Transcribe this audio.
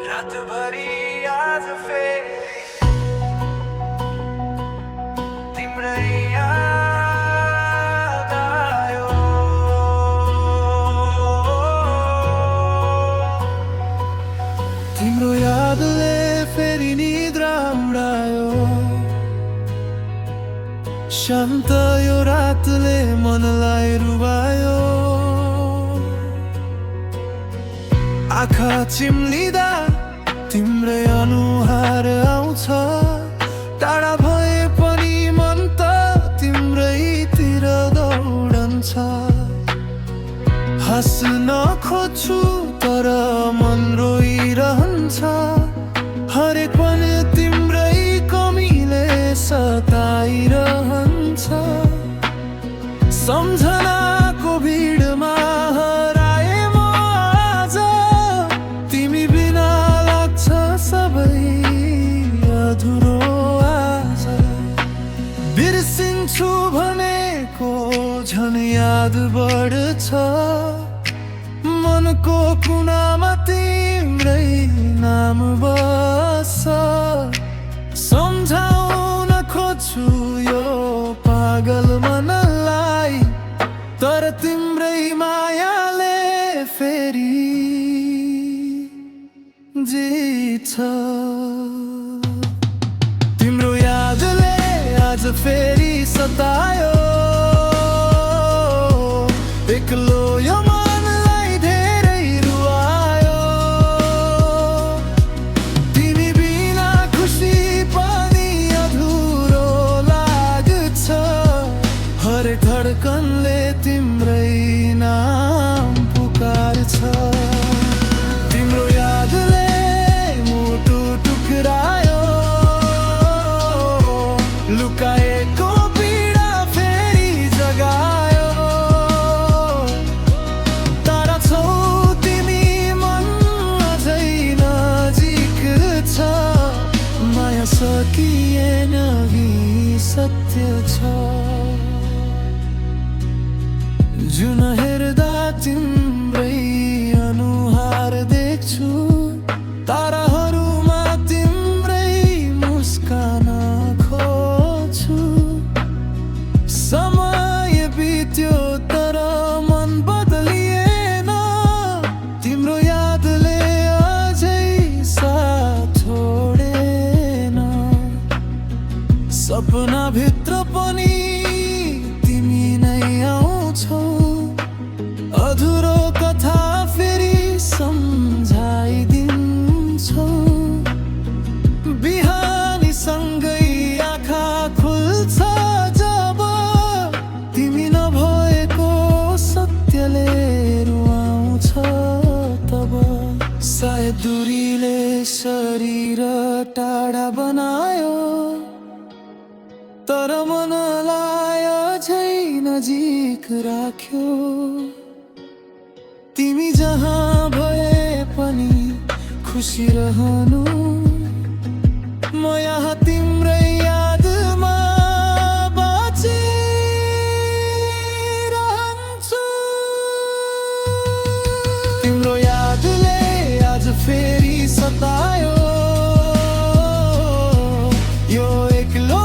रातभरि आज फेरि तिम्रै याद आयो। तिम्रो यादले फेरि निद्रा उडायो। शान्त यो रातले मनलाई रुवायो। आँखा चिम्लिँदा तिम्रै अनुहार आउँछ। टाढा भए पनि मन त तिम्रैतिर दौडन्छ। हाँस्न खोज्छु तर मन रोइरहन्छ। हरेक पल तिम्रै कमीले सताइरहन्छ। सम्झनाको भिडमा हराए म आज। तिमी बिना लाग्छ सबै अधुरो आज। बिर्सिन्छु भनेको झन् याद बढ्छ। मनको कुनामा तिम्रै नाम बस्छ। सम्झाउन खोज्छु यो पागल मनलाई, तर तिम्रै मायाले फेरि जित्छ। तिम्रो यादले आज फेरि सतायो। एक्लो यो मनलाई धेरै रुवायो। तिमी बिना खुसी पनि अधुरो लाग्छ। हरेक धड्कनले तिम्रै नाम पुकार्छ। तिम्रो यादले मुटु टुक्रायो। लुकाएको पीडा फेरि जगायो। तारा छौ तिमी मन अझै नजिक छ। माया सकिएन कि सत्य छ। जुन हेर्दा तिम्रै अनुहार देख्छु। ताराहरूमा तिम्रै मुस्कान खोज्छु। समय बित्यो तर मन बदलिएन। तिम्रो यादले अझै साथ छोडेन। सपनाभित्र पनि तिमी नै आउँछौ। अधुरो कथा फेरि सम्झाइदिन्छौ। बिहानीसँगै आँखा खुल्छ जब। तिमी नभएको सत्यले रुवाउँछ तब। सायद दूरीले शरीर टाढा बनायो, तर मनलाई अझै नजिक राख्यो। तिमी जहाँ भए पनि खुसी रहनु। म यहाँ तिम्रै यादमा बाँचिरहन्छु। तिम्रो यादले आज फेरि सतायो। यो एक्लो